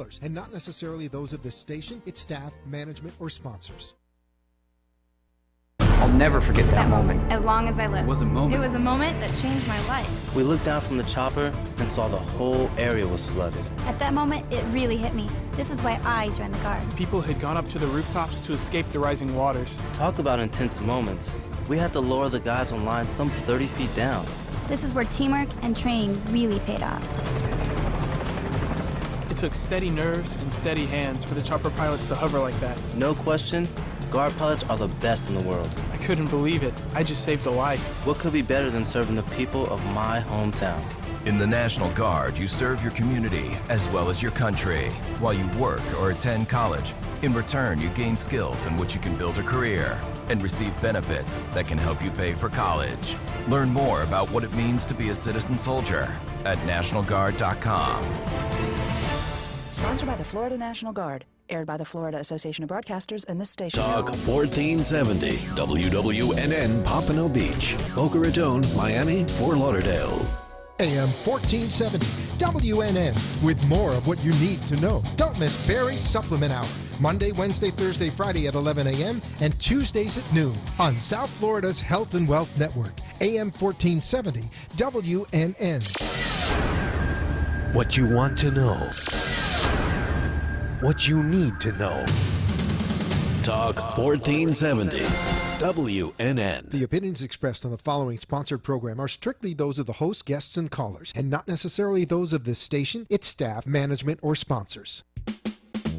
callers, and not necessarily those of this station, its staff, management, or sponsors. I'll never forget that moment. As long as I live. It was a moment. It was a moment that changed my life. We looked down from the chopper and saw the whole area was flooded. At that moment, it really hit me. This is why I joined the Guard. People had gone up to the rooftops to escape the rising waters. Talk about intense moments. We had to lower the guys on line some 30 feet down. This is where teamwork and training really paid off. It took steady nerves and steady hands for the chopper pilots to hover like that. No question, Guard pilots are the best in the world. I couldn't believe it. I just saved a life. What could be better than serving the people of my hometown? In the National Guard, you serve your community as well as your country while you work or attend college. In return, you gain skills in which you can build a career and receive benefits that can help you pay for college. Learn more about what it means to be a citizen soldier at NationalGuard.com. Sponsored by the Florida National Guard. Aired by the Florida Association of Broadcasters and this station. Talk 1470, WWNN Pompano Beach, Boca Raton, Miami, Fort Lauderdale. AM 1470, WNN, with more of what you need to know. Don't miss Barry's Supplement Hour, Monday, Wednesday, Thursday, Friday at 11 a.m. and Tuesdays at noon on South Florida's Health and Wealth Network, AM 1470, WNN. What you want to know. What you need to know. Talk 1470, WNN. The opinions expressed on the following sponsored program are strictly those of the host, guests, and callers, and not necessarily those of this station, its staff, management, or sponsors.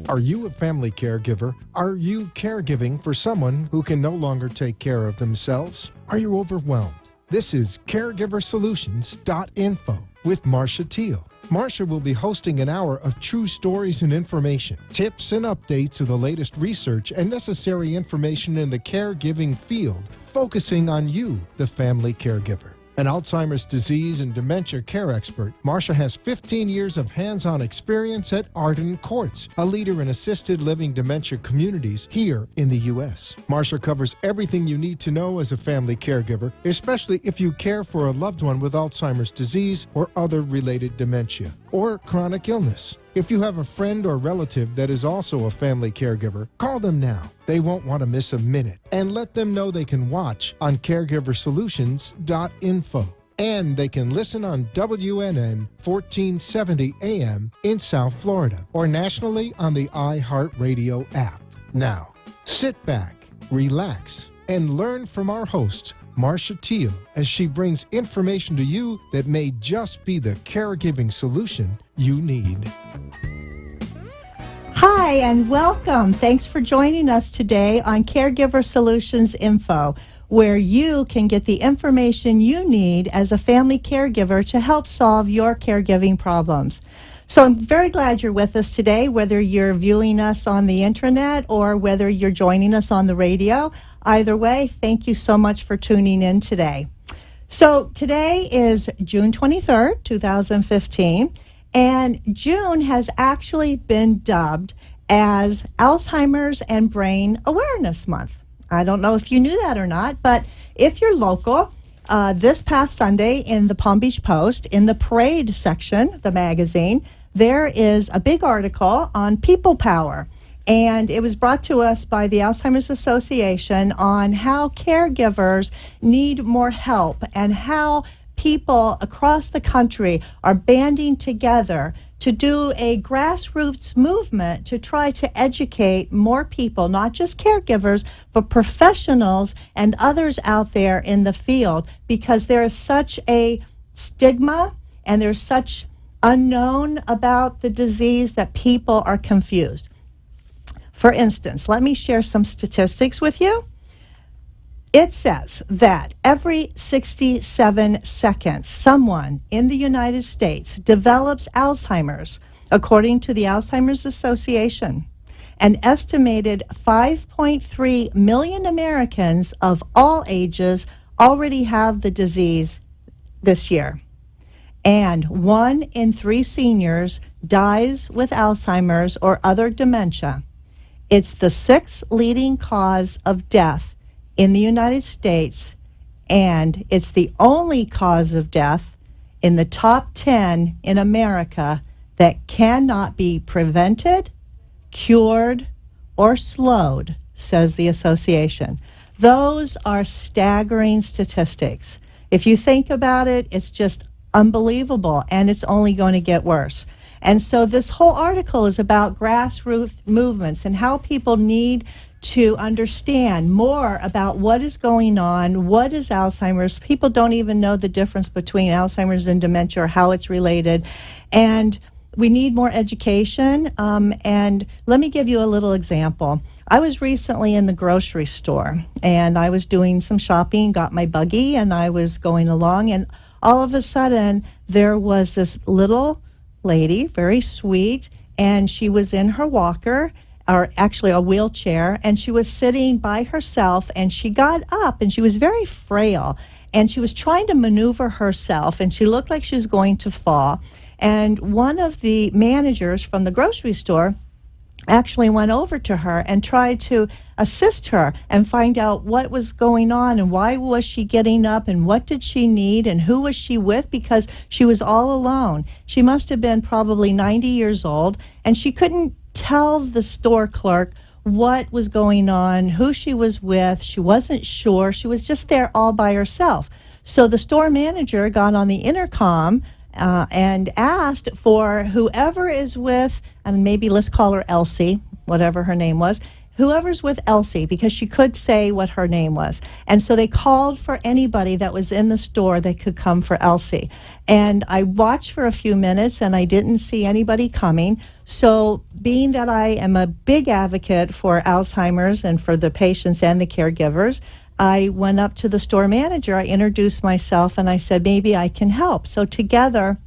Are you a family caregiver? Are you caregiving for someone who can no longer take care of themselves? Are you overwhelmed? This is CareGiverSolutions.info with Marcia Teele. Marcia will be hosting an hour of true stories and information, tips and updates of the latest research and necessary information in the caregiving field, focusing on you, the family caregiver. An Alzheimer's disease and dementia care expert, Marcia has 15 years of hands-on experience at Arden Courts, a leader in assisted living dementia communities here in the U.S. Marcia covers everything you need to know as a family caregiver, especially if you care for a loved one with Alzheimer's disease or other related dementia or chronic illness. If you have a friend or relative that is also a family caregiver, call them now. They won't want to miss a minute. And let them know they can watch on CareGiverSolutions.info. And they can listen on WNN 1470 AM in South Florida or nationally on the iHeartRadio app. Now, sit back, relax, and learn from our host, Marcia Teele, as she brings information to you that may just be the caregiving solution you need. Hi, and welcome. Thanks for joining us today on Caregiver Solutions Info, where you can get the information you need as a family caregiver to help solve your caregiving problems. So I'm very glad you're with us today, whether you're viewing us on the internet or whether you're joining us on the radio. Either way, thank you so much for tuning in today. So today is June 23rd, 2015, and June has actually been dubbed as Alzheimer's and Brain Awareness Month. I don't know if you knew that or not, but if you're local, this past Sunday in the Palm Beach Post, in the parade section, the magazine, there is a big article on people power. And it was brought to us by the Alzheimer's Association on how caregivers need more help and how people across the country are banding together to do a grassroots movement to try to educate more people, not just caregivers, but professionals and others out there in the field, because there is such a stigma and there's such unknown about the disease that people are confused. For instance, let me share some statistics with you. It says that every 67 seconds, someone in the United States develops Alzheimer's, according to the Alzheimer's Association. An estimated 5.3 million Americans of all ages already have the disease this year. And 1 in 3 seniors dies with Alzheimer's or other dementia. It's the 6th leading cause of death in the United States, and it's the only cause of death in the top 10 in America that cannot be prevented, cured, or slowed, says the association. Those are staggering statistics. If you think about it, it's just unbelievable, and it's only going to get worse. And so this whole article is about grassroots movements and how people need to understand more about what is going on, what is Alzheimer's. People don't even know the difference between Alzheimer's and dementia or how it's related. And we need more education. And let me give you a little example. I was recently in the grocery store, and I was doing some shopping, got my buggy, and I was going along, and all of a sudden, there was this little lady, very sweet, and she was in her walker, or actually a wheelchair, and she was sitting by herself, and she got up, and she was very frail, and she was trying to maneuver herself, and she looked like she was going to fall. And one of the managers from the grocery store actually went over to her and tried to assist her and find out what was going on and why was she getting up and what did she need and who was she with, because she was all alone. She must have been probably 90 years old, and she couldn't tell the store clerk what was going on, who she was with. She wasn't sure. She was just there all by herself. So the store manager got on the intercom and asked for whoever is with, and maybe let's call her Elsie, whatever her name was, whoever's with Elsie, because she could say what her name was. And so they called for anybody that was in the store that could come for Elsie. And I watched for a few minutes, and I didn't see anybody coming. So being that I am a big advocate for Alzheimer's and for the patients and the caregivers, I went up to the store manager, I introduced myself, and I said, maybe I can help. So together,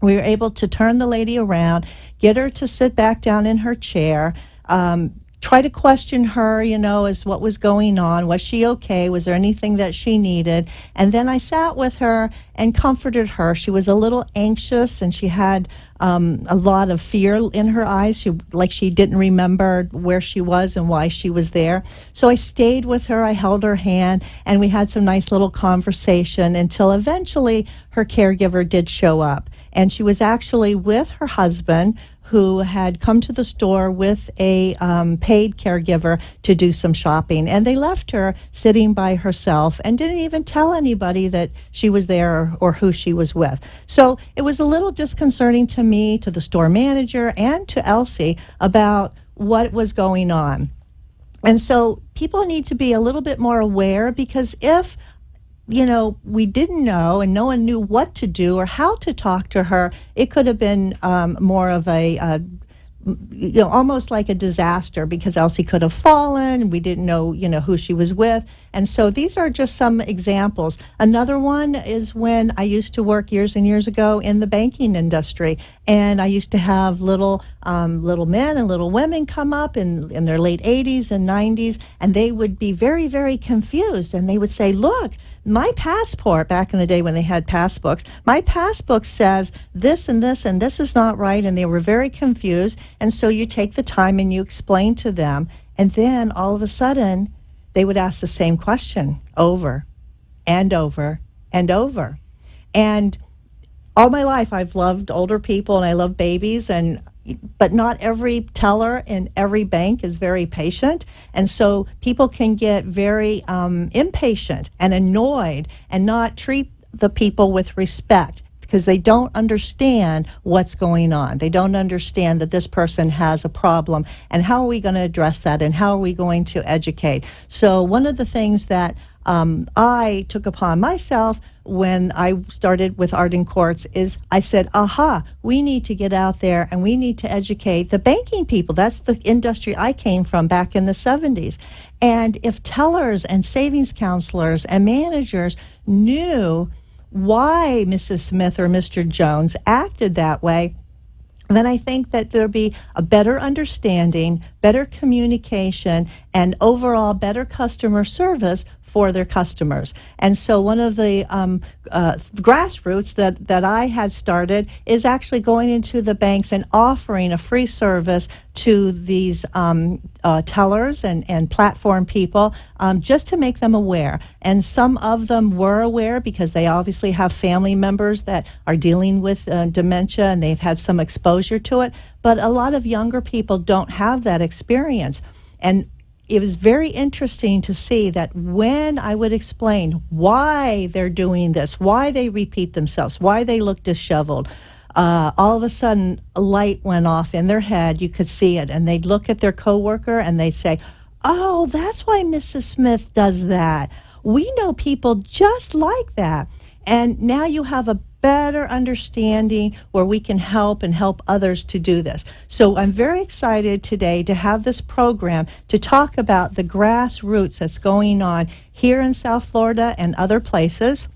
we were able to turn the lady around, get her to sit back down in her chair, try to question her, as what was going on. Was she okay? Was there anything that she needed? And then I sat with her and comforted her. She was a little anxious, and she had a lot of fear in her eyes. She didn't remember where she was and why she was there. So I stayed with her. I held her hand, and we had some nice little conversation until eventually her caregiver did show up. And she was actually with her husband, who had come to the store with a paid caregiver to do some shopping. And they left her sitting by herself and didn't even tell anybody that she was there or who she was with. So it was a little disconcerting to me, to the store manager, and to Elsie about what was going on. And so people need to be a little bit more aware, because if we didn't know and no one knew what to do or how to talk to her, it could have been more of a, almost like a disaster, because Elsie could have fallen. We didn't know, who she was with. And so these are just some examples. Another one is when I used to work years and years ago in the banking industry, and I used to have little men and little women come up in their late 80s and 90s, and they would be very, very confused. And they would say, look, my passport, back in the day when they had passbooks, my passbook says this and this, and this is not right. And they were very confused. And so you take the time and you explain to them. And then all of a sudden, they would ask the same question over and over and over. And all my life, I've loved older people and I love babies, but not every teller in every bank is very patient. And so people can get very impatient and annoyed and not treat the people with respect, because they don't understand what's going on. They don't understand that this person has a problem, and how are we going to address that, and how are we going to educate. So one of the things that I took upon myself when I started with Arden Courts is I said, we need to get out there and we need to educate the banking people. That's the industry I came from back in the 70s. And if tellers and savings counselors and managers knew why Mrs. Smith or Mr. Jones acted that way, then I think that there'll be a better understanding, better communication, and overall better customer service for their customers. And so one of the grassroots that I had started is actually going into the banks and offering a free service to these tellers and platform people just to make them aware. And some of them were aware because they obviously have family members that are dealing with dementia and they've had some exposure to it. But a lot of younger people don't have that experience. And it was very interesting to see that when I would explain why they're doing this, why they repeat themselves, why they look disheveled, all of a sudden a light went off in their head. You could see it. And they'd look at their coworker and they'd say, "Oh, that's why Mrs. Smith does that. We know people just like that." And now you have a better understanding where we can help and help others to do this. So I'm very excited today to have this program to talk about the grassroots that's going on here in South Florida and other places.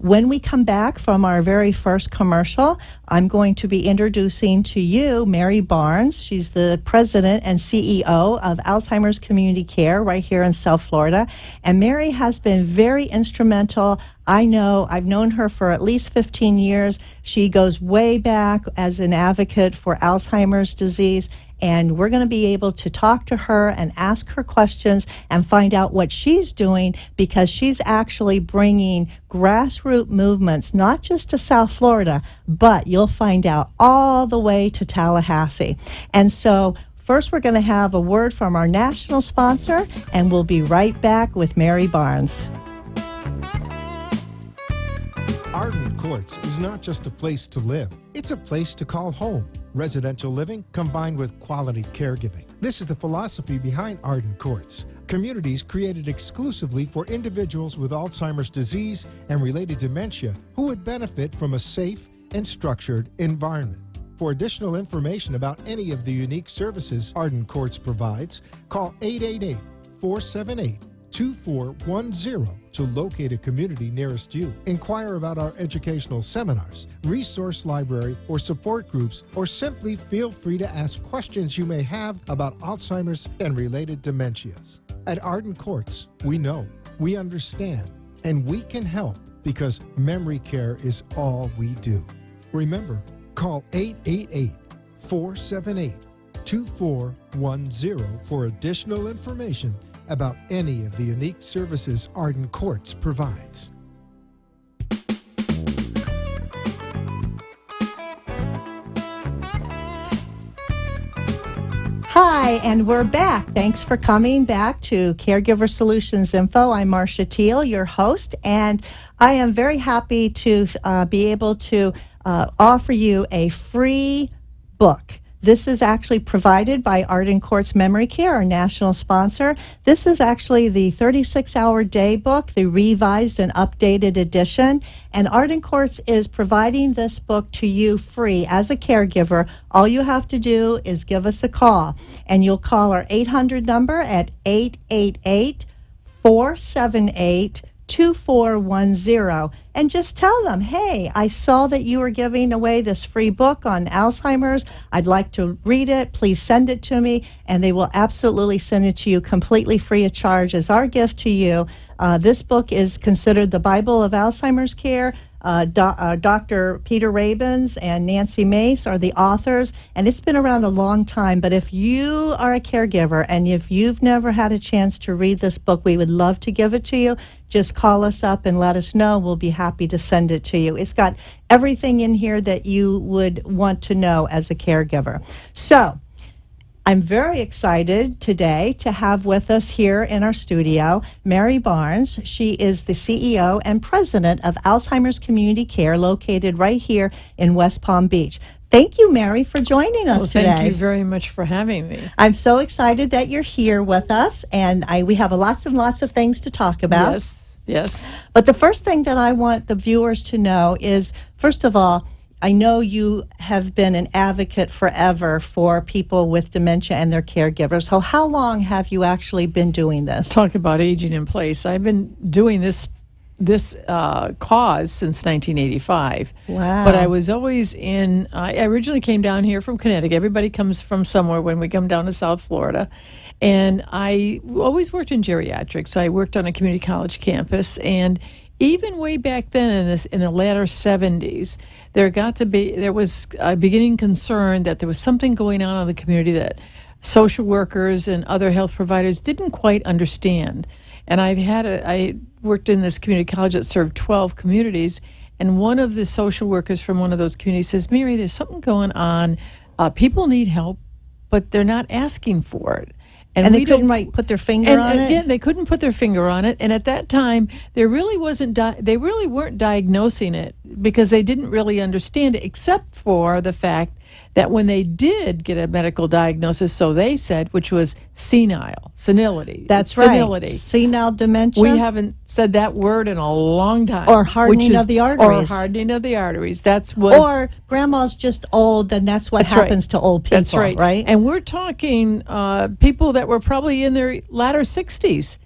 When we come back from our very first commercial, I'm going to be introducing to you Mary Barnes. She's the president and CEO of Alzheimer's Community Care right here in South Florida. And Mary has been very instrumental. I know I've known her for at least 15 years. She goes way back as an advocate for Alzheimer's disease. And we're going to be able to talk to her and ask her questions and find out what she's doing, because she's actually bringing grassroots movements, not just to South Florida, but you'll find out all the way to Tallahassee. And so first we're going to have a word from our national sponsor, and we'll be right back with Mary Barnes. Arden Courts is not just a place to live, it's a place to call home. Residential living combined with quality caregiving. This is the philosophy behind Arden Courts. Communities created exclusively for individuals with Alzheimer's disease and related dementia who would benefit from a safe and structured environment. For additional information about any of the unique services Arden Courts provides, call 888-478-2410 to locate a community nearest you. Inquire about our educational seminars, resource library, or support groups, or simply feel free to ask questions you may have about Alzheimer's and related dementias. At Arden Courts, we know, we understand, and we can help because memory care is all we do. Remember, call 888-478-2410 for additional information about any of the unique services Arden Courts provides. Hi, and we're back. Thanks for coming back to Caregiver Solutions Info. I'm Marcia Teele, your host, and I am very happy to be able to offer you a free book. This is actually provided by Arden Courts Memory Care, our national sponsor. This is actually the 36-hour day book, the revised and updated edition. And Arden Courts is providing this book to you free as a caregiver. All you have to do is give us a call. And you'll call our 800 number at 888-478-2410 and just tell them, hey, I saw that you were giving away this free book on Alzheimer's. I'd like to read it. Please send it to me. And they will absolutely send it to you completely free of charge as our gift to you. This book is considered the Bible of Alzheimer's care. Dr. Peter Rabins and Nancy Mace are the authors, and it's been around a long time. But if you are a caregiver and if you've never had a chance to read this book, we would love to give it to you. Just call us up and let us know. We'll be happy to send it to you. It's got everything in here that you would want to know as a caregiver. So I'm very excited today to have with us here in our studio Mary Barnes. She is the CEO and president of Alzheimer's Community Care, located right here in West Palm Beach. Thank you, Mary, for joining us today. Thank you very much for having me. I'm so excited that you're here with us, and we have lots and lots of things to talk about. Yes. But the first thing that I want the viewers to know is, first of all, I know you have been an advocate forever for people with dementia and their caregivers. So how long have you actually been doing this? Talk about aging in place. I've been doing this this cause since 1985. Wow. But I was always I originally came down here from Connecticut. Everybody comes from somewhere when we come down to South Florida. And I always worked in geriatrics. I worked on a community college campus. And even way back then in the latter 70s, there was a beginning concern that there was something going on in the community that social workers and other health providers didn't quite understand. And I worked in this community college that served 12 communities, and one of the social workers from one of those communities says, "Mary, there's something going on. People need help, but they're not asking for it." And they couldn't put their finger on it? Again, they couldn't put their finger on it. And at that time, they really weren't diagnosing it because they didn't really understand it, except for the fact that when they did get a medical diagnosis, so they said, which was senility. That's senility. Right. Senile dementia. We haven't said that word in a long time. Or hardening of the arteries. Or hardening of the arteries. Or grandma's just old, and that's what happens to old people. That's right. And we're talking people that were probably in their latter 60s.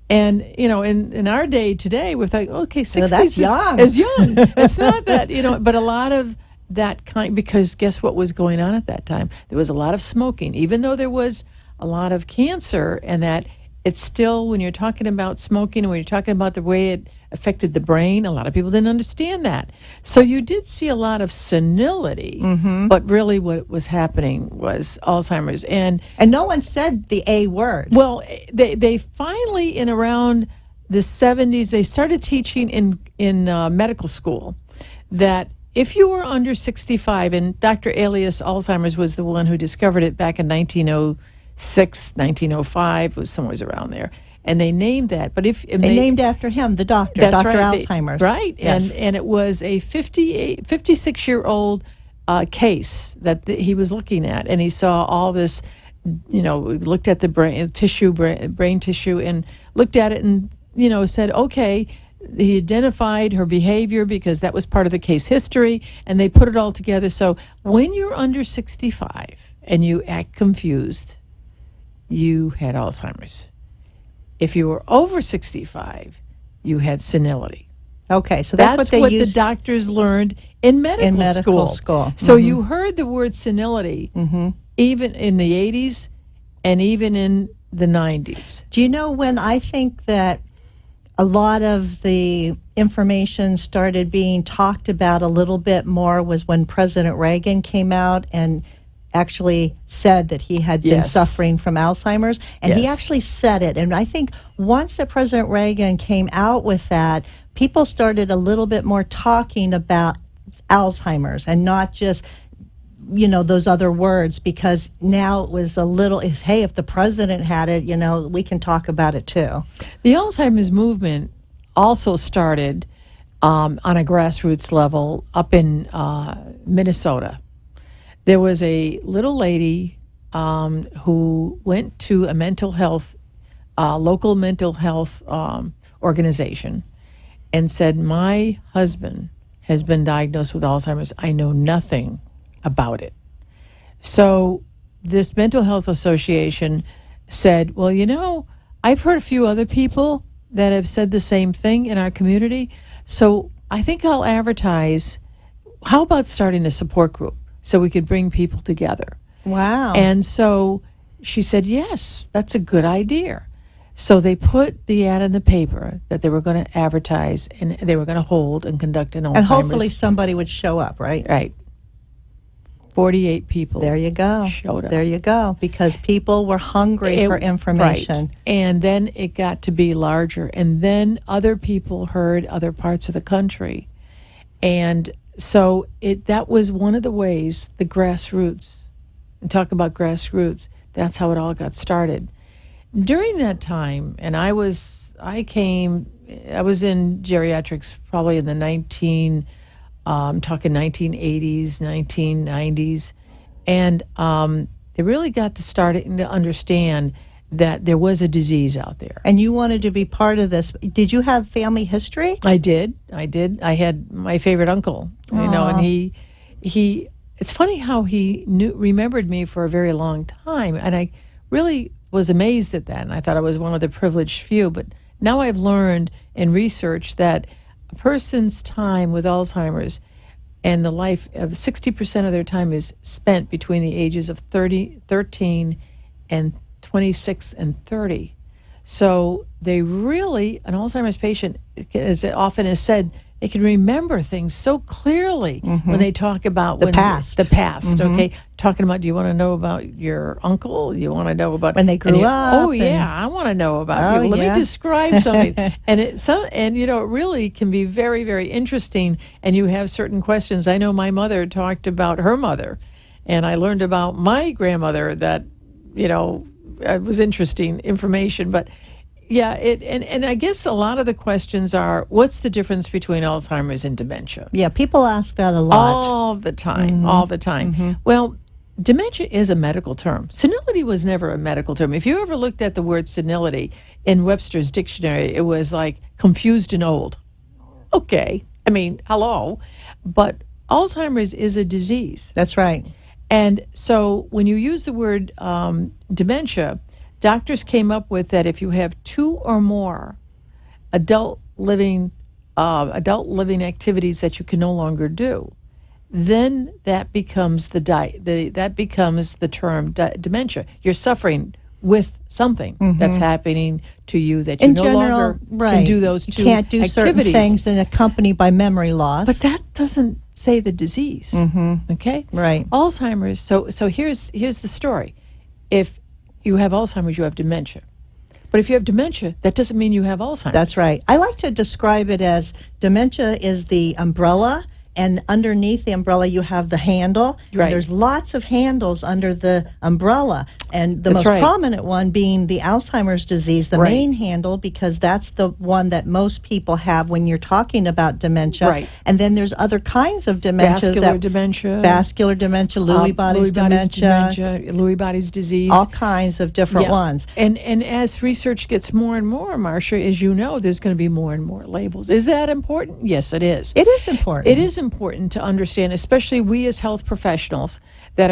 And, in our day today, we're like, okay, 60s that's young. is young. It's not that, but a lot of that kind, because guess what was going on at that time? There was a lot of smoking, even though there was a lot of cancer, and that it's still, when you're talking about smoking and when you're talking about the way it affected the brain, a lot of people didn't understand that. So you did see a lot of senility, but really what was happening was Alzheimer's. And no one said the A word. Well, they finally, in around the 70s, they started teaching in medical school that if you were under 65, and Dr. Alias Alzheimer's was the one who discovered it back in 1906, 1905, was somewhere around there. And they named that. But they named after him, the doctor, Dr. Alzheimer's. Right. Yes. And it was a 56-year-old case that he was looking at. And he saw all this, looked at the brain tissue, and looked at it and, said, okay. He identified her behavior because that was part of the case history, and they put it all together. So when you're under 65 and you act confused, you had Alzheimer's. If you were over 65, you had senility. Okay, so that's what the doctors learned in medical school. So you heard the word senility even in the 80s and even in the 90s. Do you know when I think that a lot of the information started being talked about a little bit more was when President Reagan came out and actually said that he had been suffering from Alzheimer's. And he actually said it. And I think once that President Reagan came out with that, people started a little bit more talking about Alzheimer's and not just those other words, because now it was hey, if the president had it, we can talk about it too. The Alzheimer's movement also started on a grassroots level up in Minnesota. There was a little lady who went to a local mental health organization and said, "My husband has been diagnosed with Alzheimer's. I know nothing about it." So this mental health association said, well, I've heard a few other people that have said the same thing in our community, so I think I'll advertise, how about starting a support group so we could bring people together? Wow. And so she said, yes, that's a good idea. So they put the ad in the paper that they were going to advertise, and they were going to hold and conduct an Alzheimer's. And hopefully somebody would show up, right? Right. 48 people. There you go. Showed up. There you go. Because people were hungry for information. Right. And then it got to be larger. And then other people heard other parts of the country. And so that was one of the ways, the grassroots, and talk about grassroots, that's how it all got started. During that time, and I was in geriatrics probably in the I'm talking 1980s, 1990s, and they really got to starting to understand that there was a disease out there. And you wanted to be part of this. Did you have family history? I did. I had my favorite uncle, and he. It's funny how he remembered me for a very long time, and I really was amazed at that. And I thought I was one of the privileged few, but now I've learned in research that a person's time with Alzheimer's and the life of 60% of their time is spent between the ages of 13 and 26 and 30. So they really, an Alzheimer's patient, as it often is said, they can remember things so clearly when they talk about The past. The past, okay? Talking about, do you want to know about your uncle? You want to know about when they grew up? Oh, yeah, I want to know about you. Let me describe something. And it really can be very, very interesting. And you have certain questions. I know my mother talked about her mother, and I learned about my grandmother that, it was interesting information. But yeah, and I guess a lot of the questions are, what's the difference between Alzheimer's and dementia? Yeah, people ask that a lot. All the time. Well, dementia is a medical term. Senility was never a medical term. If you ever looked at the word senility in Webster's dictionary, it was like confused and old. Okay, I mean, hello. But Alzheimer's is a disease. That's right. And so when you use the word dementia, doctors came up with that if you have 2 or more adult living activities that you can no longer do, then that becomes that becomes the term dementia. You're suffering with something that's happening to you that you no longer can do those 2 you can't do activities. certain things that accompanied by memory loss. But that doesn't say the disease. Okay? Right. Alzheimer's. So here's the story. If you have Alzheimer's, you have dementia. But if you have dementia, that doesn't mean you have Alzheimer's. That's right. I like to describe it as dementia is the umbrella, and underneath the umbrella you have the handle. Right. And there's lots of handles under the umbrella, and the most prominent one being the Alzheimer's disease, the main handle, because that's the one that most people have when you're talking about dementia. Right. And then there's other kinds of dementia. Vascular dementia, Lewy bodies dementia, Lewy bodies disease. All kinds of different ones. And as research gets more and more, Marcia, as you know, there's going to be more and more labels. Is that important? Yes, it is. It is important. It is important to understand, especially we as health professionals that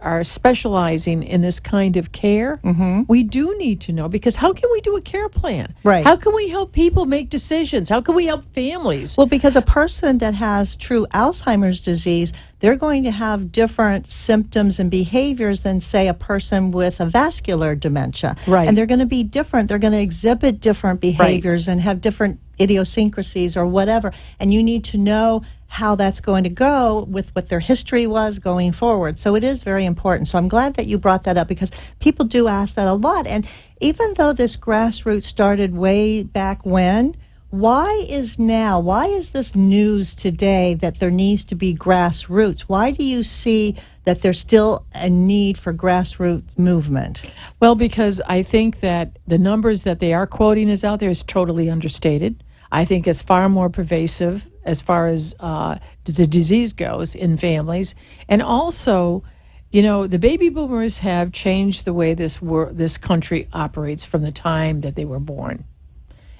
are specializing in this kind of care. We do need to know, because how can we do a care plan? Right. How can we help people make decisions? How can we help families? Well, because a person that has true Alzheimer's disease, they're going to have different symptoms and behaviors than, say, a person with a vascular dementia. Right. And they're going to be different. They're going to exhibit different behaviors and have different idiosyncrasies or whatever. And you need to know how that's going to go with what their history was going forward. So it is very important. So I'm glad that you brought that up, because people do ask that a lot. And even though this grassroots started way back when, why is this news today that there needs to be grassroots? Why do you see that there's still a need for grassroots movement? Well, because I think that the numbers that they are quoting is out there is totally understated. I think it's far more pervasive as far as the disease goes in families. And also, the baby boomers have changed the way this country operates from the time that they were born.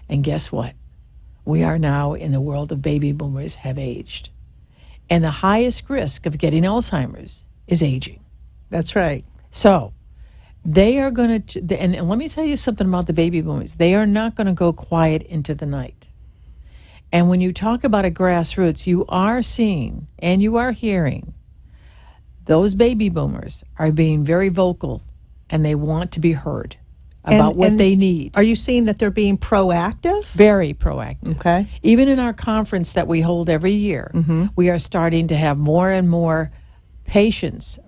And guess what? We are now in the world of baby boomers have aged. And the highest risk of getting Alzheimer's is aging. That's right. So they are going to, and let me tell you something about the baby boomers. They are not going to go quiet into the night. And when you talk about a grassroots, you are seeing and you are hearing those baby boomers are being very vocal, and they want to be heard about what they need. Are you seeing that they're being proactive? Very proactive. Okay. Even in our conference that we hold every year, we are starting to have more and more persons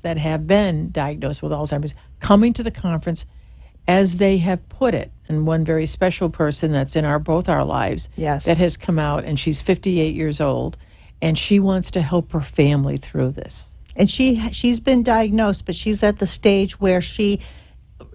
that have been diagnosed with Alzheimer's coming to the conference, as they have put it. And one very special person that's in both our lives that has come out, and she's 58 years old, and she wants to help her family through this. And she's been diagnosed, but she's at the stage where she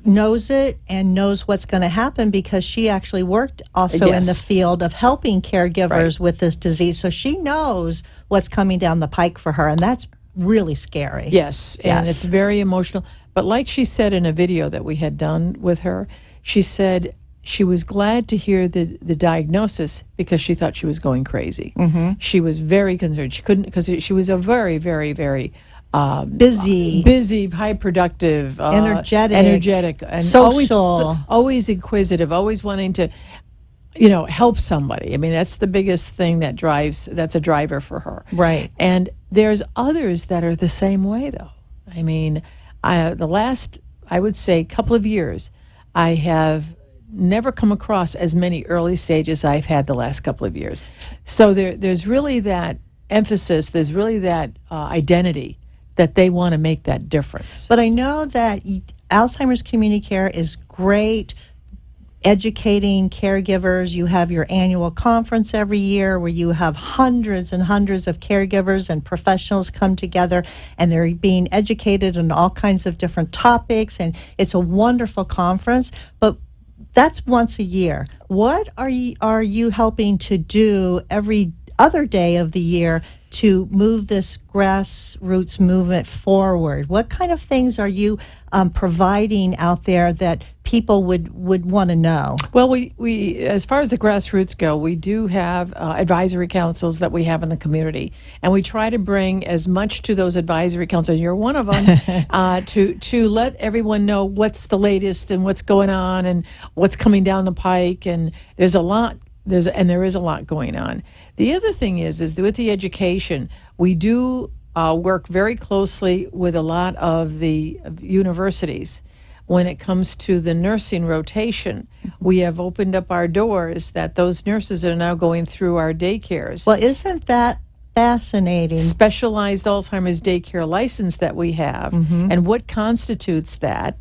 knows it and knows what's going to happen, because she actually worked also in the field of helping caregivers with this disease. So she knows what's coming down the pike for her, and that's really scary. Yes, and it's very emotional. But like she said in a video that we had done with her, she said she was glad to hear the diagnosis, because she thought she was going crazy. She was very concerned. She couldn't, because she was a very, very, very busy, high productive, energetic, and social, always inquisitive, always wanting to, help somebody. I mean, that's the biggest thing that's a driver for her. Right. And there's others that are the same way, though. I mean, I would say, couple of years, I have never come across as many early stages I've had the last couple of years. So there's really that emphasis, there's really that identity that they want to make that difference. But I know that Alzheimer's Community Care is great educating caregivers. You have your annual conference every year where you have hundreds and hundreds of caregivers and professionals come together, and they're being educated on all kinds of different topics, and it's a wonderful conference. But that's once a year. What are you helping to do every other day of the year to move this grassroots movement forward? What kind of things are you providing out there that people would want to know? Well, we as far as the grassroots go, we do have advisory councils that we have in the community, and we try to bring as much to those advisory councils. You're one of them, to let everyone know what's the latest and what's going on and what's coming down the pike. And there is a lot going on. The other thing is with the education, we do work very closely with a lot of the universities. When it comes to the nursing rotation, we have opened up our doors that those nurses are now going through our daycares. Well, isn't that fascinating? Specialized Alzheimer's daycare license that we have, and what constitutes that,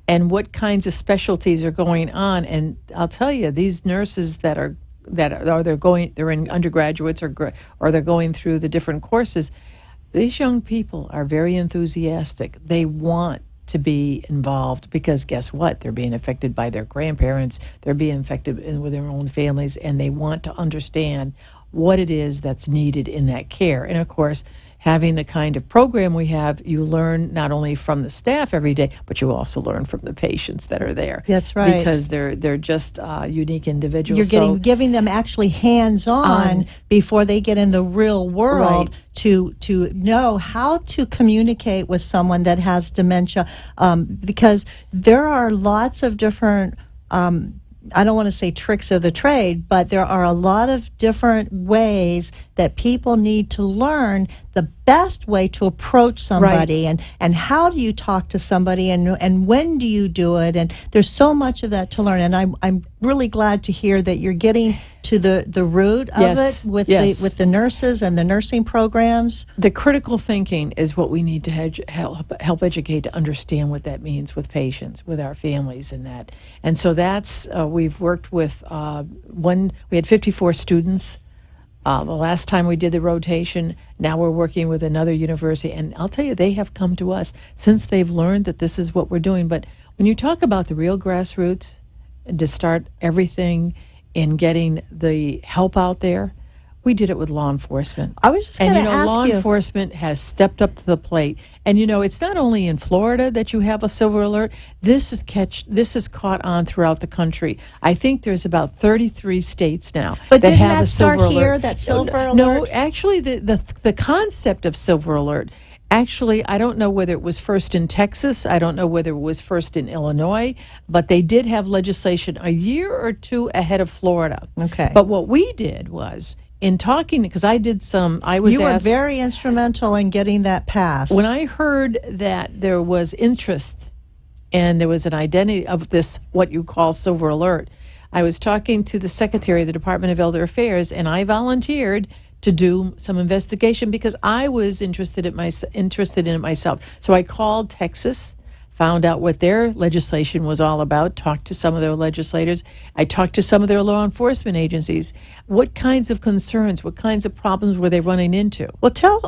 and what kinds of specialties are going on. And I'll tell you, these nurses they're in undergraduates or they're going through the different courses. These young people are very enthusiastic. They want to be involved because guess what? They're being affected by their grandparents. They're being affected with their own families, and they want to understand what it is that's needed in that care. And of course, having the kind of program we have, you learn not only from the staff every day, but you also learn from the patients that are there. That's right. Because they're just unique individuals. You're giving them actually hands-on before they get in the real world, right, to know how to communicate with someone that has dementia, because there are lots of different I don't want to say tricks of the trade, but there are a lot of different ways that people need to learn the best way to approach somebody, right, and how do you talk to somebody, and when do you do it, and there's so much of that to learn. And I'm really glad to hear that you're getting to the root of it with the nurses and the nursing programs. The critical thinking is what we need to help educate to understand what that means with patients, with our families, and that. And so that's we've worked with we had 54 students. The last time we did the rotation, now we're working with another university, and I'll tell you, they have come to us since they've learned that this is what we're doing. But when you talk about the real grassroots, to start everything in getting the help out there, we did it with law enforcement. I was just going to ask law enforcement has stepped up to the plate. And it's not only in Florida that you have a silver alert. This is caught on throughout the country. I think there's about 33 states now but that have that a silver alert. Here, that silver alert? No, actually, the concept of silver alert. Actually, I don't know whether it was first in Texas. I don't know whether it was first in Illinois, but they did have legislation a year or two ahead of Florida. Okay. But what we did was, in talking, because you were very instrumental in getting that passed. When I heard that there was interest and there was an identity of this, what you call silver alert, I was talking to the secretary of the Department of Elder Affairs, and I volunteered to do some investigation because I was interested in it myself. So I called Texas, found out what their legislation was all about, talked to some of their legislators. I talked to some of their law enforcement agencies. What kinds of concerns, what kinds of problems were they running into? Well, tell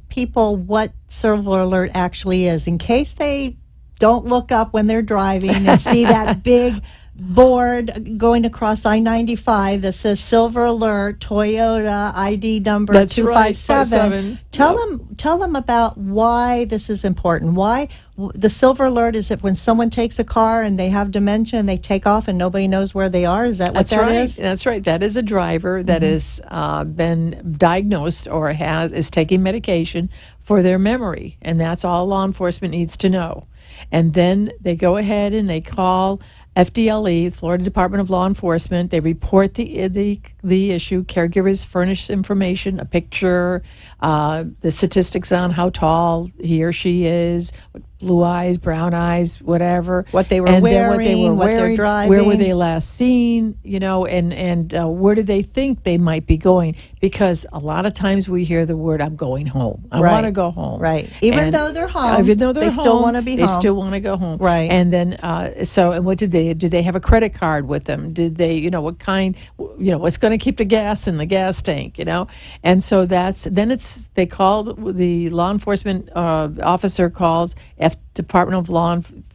people what silver alert actually is, in case they don't look up when they're driving and see that big board going across I-95 that says Silver Alert, Toyota ID number That's 257. right, Tell them about why this is important. Why the Silver Alert is it when someone takes a car and they have dementia and they take off and nobody knows where they are? Is that what that is? That's right. That is a driver that has been diagnosed or is taking medication for their memory, and that's all law enforcement needs to know. And then they go ahead and they call FDLE, Florida Department of Law Enforcement. They report the issue. Caregivers furnish information, a picture, the statistics on how tall he or she is, blue eyes, brown eyes, whatever. What they were wearing, what they're driving. Where were they last seen, and where do they think they might be going? Because a lot of times we hear the word, I'm going home. I want to go home. Right. Even though they're home, they still want to be home. They still want to go home. Right. And then, and what did they have a credit card with them? Did they, what kind, what's going to keep the gas in the gas tank, And so they call, the law enforcement officer calls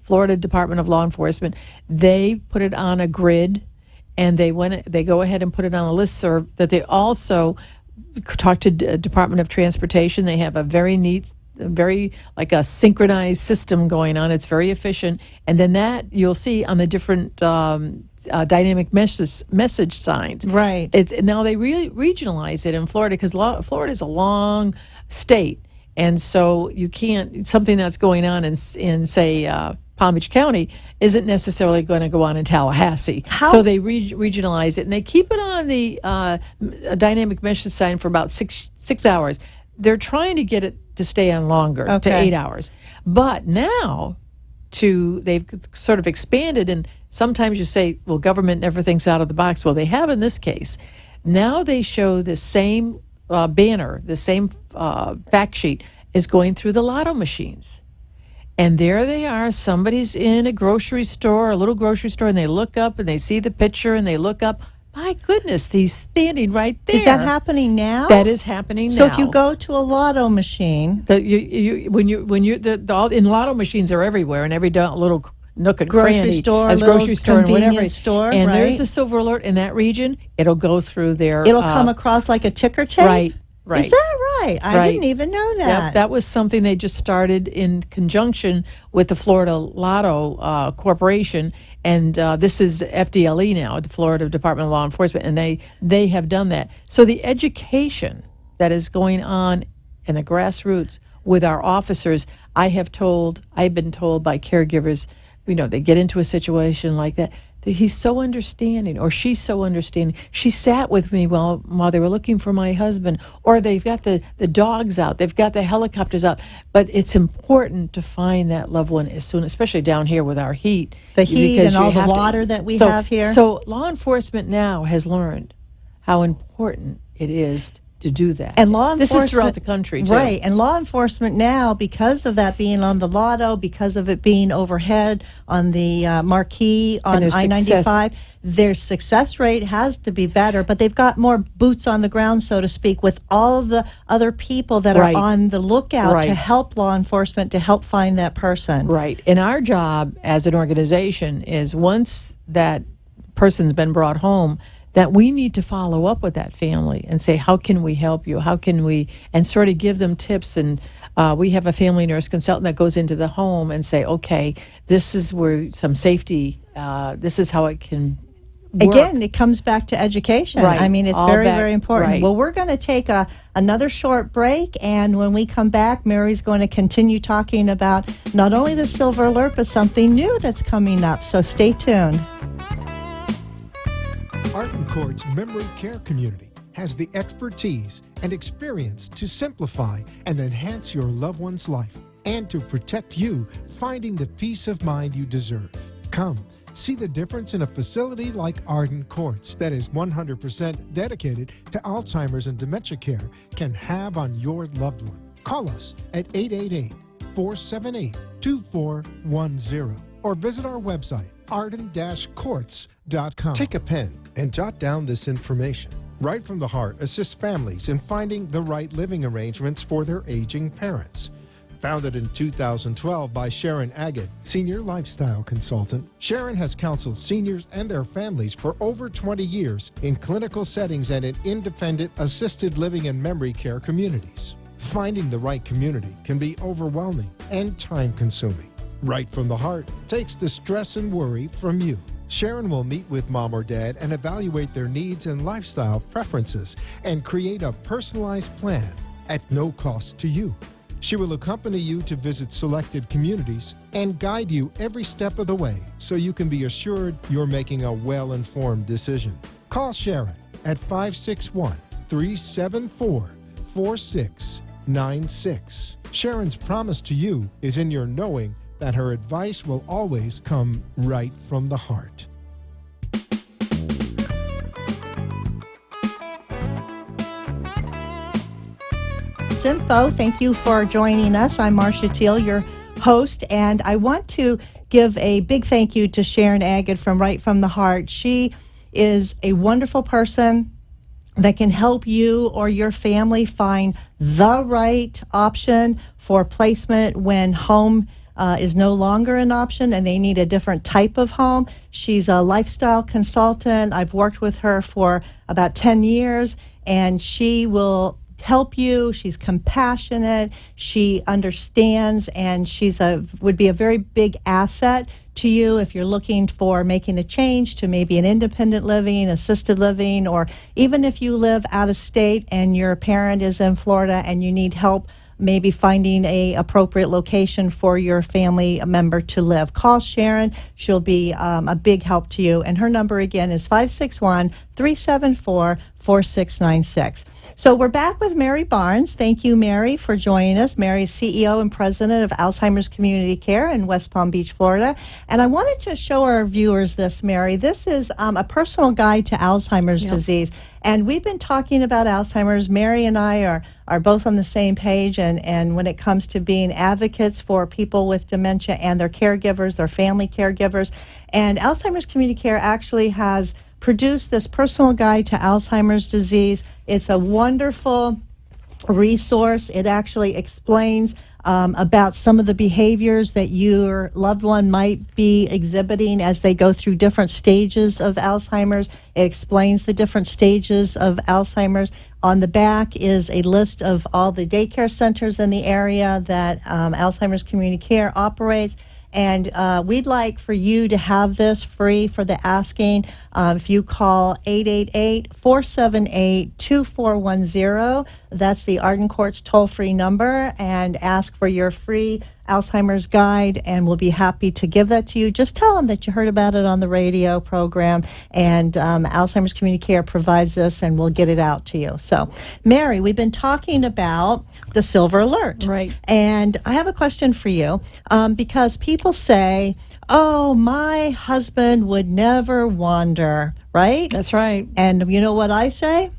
Florida Department of Law Enforcement. They put it on a grid, and they go ahead and put it on a listserv that they also talk to Department of Transportation. They have a very neat, very like a synchronized system going on. It's very efficient, and then that you'll see on the different dynamic message signs. Right. Now they really regionalize it in Florida because Florida is a long state. And so you can't, something that's going on in say, Palm Beach County isn't necessarily going to go on in Tallahassee. So they regionalize it, and they keep it on the dynamic message sign for about six hours. They're trying to get it to stay on longer, to 8 hours. But now they've sort of expanded, and sometimes you say, well, government never thinks out of the box. Well, they have in this case. Now they show the same banner, the same fact sheet is going through the lotto machines. And there they are. Somebody's in a grocery store, a little grocery store, and they look up and they see the picture and they look up. My goodness, he's standing right there. Is that happening now? That is happening now. So if you go to a lotto machine, in lotto machines are everywhere, and every little nook and grocery cranny, store, as little grocery store, and whatever. Store, and right? there's a Silver Alert in that region. It'll go through there. It'll come across like a ticker tape. Right. Is that right? I didn't even know that. Yep, that was something they just started in conjunction with the Florida Lotto Corporation, and this is FDLE now, the Florida Department of Law Enforcement, and they have done that. So the education that is going on in the grassroots with our officers, I've been told by caregivers, they get into a situation like that. He's so understanding, or she's so understanding. She sat with me while they were looking for my husband, or they've got the dogs out, they've got the helicopters out. But it's important to find that loved one as soon, especially down here with our heat. The heat and all the water that we have here. So law enforcement now has learned how important it is to do that. And law enforcement, this is throughout the country, too. Right. And law enforcement now, because of that being on the lotto, because of it being overhead on the marquee on I-95, their success rate has to be better. But they've got more boots on the ground, so to speak, with all of the other people that are on the lookout to help law enforcement, to help find that person. Right. And our job as an organization is, once that person's been brought home, that we need to follow up with that family and say, how can we help you? How can we, and sort of give them tips. And we have a family nurse consultant that goes into the home and say, okay, this is where some safety, this is how it can work. Again, it comes back to education. Right. I mean, it's very important. Right. Well, we're going to take another short break, and when we come back, Mary's going to continue talking about not only the Silver Alert, but something new that's coming up. So stay tuned. Arden Court's memory care community has the expertise and experience to simplify and enhance your loved one's life, and to protect you finding the peace of mind you deserve. Come, see the difference in a facility like Arden Courts that is 100% dedicated to Alzheimer's and dementia care can have on your loved one. Call us at 888-478-2410 or visit our website, arden-courts.com. Take a pen and jot down this information. Right from the Heart assists families in finding the right living arrangements for their aging parents. Founded in 2012 by Sharon Agate, Senior Lifestyle Consultant, Sharon has counseled seniors and their families for over 20 years in clinical settings and in independent assisted living and memory care communities. Finding the right community can be overwhelming and time-consuming. Right from the Heart takes the stress and worry from you. Sharon will meet with mom or dad and evaluate their needs and lifestyle preferences and create a personalized plan at no cost to you. She will accompany you to visit selected communities and guide you every step of the way so you can be assured you're making a well-informed decision. Call Sharon at 561-374-4696. Sharon's promise to you is in your knowing that her advice will always come right from the heart. Info. Thank you for joining us. I'm Marcia Teele, your host, and I want to give a big thank you to Sharon Agate from Right from the Heart. She is a wonderful person that can help you or your family find the right option for placement when home is no longer an option and they need a different type of home. She's a lifestyle consultant. I've worked with her for about 10 years, and she will help you. She's compassionate. She understands, and would be a very big asset to you if you're looking for making a change to maybe an independent living, assisted living, or even if you live out of state and your parent is in Florida and you need help maybe finding a appropriate location for your family member to live. Call Sharon. She'll be a big help to you. And her number again is 561-374-4696. So we're back with Mary Barnes. Thank you, Mary, for joining us. Mary's CEO and president of Alzheimer's Community Care in West Palm Beach, Florida. And I wanted to show our viewers this, Mary. This is a personal guide to Alzheimer's disease. And we've been talking about Alzheimer's. Mary and I are both on the same page. And when it comes to being advocates for people with dementia and their caregivers, their family caregivers. And Alzheimer's Community Care actually has produced this personal guide to Alzheimer's disease. It's a wonderful resource. It actually explains about some of the behaviors that your loved one might be exhibiting as they go through different stages of Alzheimer's. It explains the different stages of Alzheimer's. On the back is a list of all the daycare centers in the area that Alzheimer's Community Care operates. And we'd like for you to have this free for the asking. If you call 888-478-2410, that's the Arden Court's toll-free number, and ask for your free Alzheimer's guide, and we'll be happy to give that to you. Just tell them that you heard about it on the radio program, and Alzheimer's Community Care provides this, and we'll get it out to you. So, Mary, we've been talking about the Silver Alert. Right. And I have a question for you, because people say, oh, my husband would never wander, right? That's right. And you know what I say?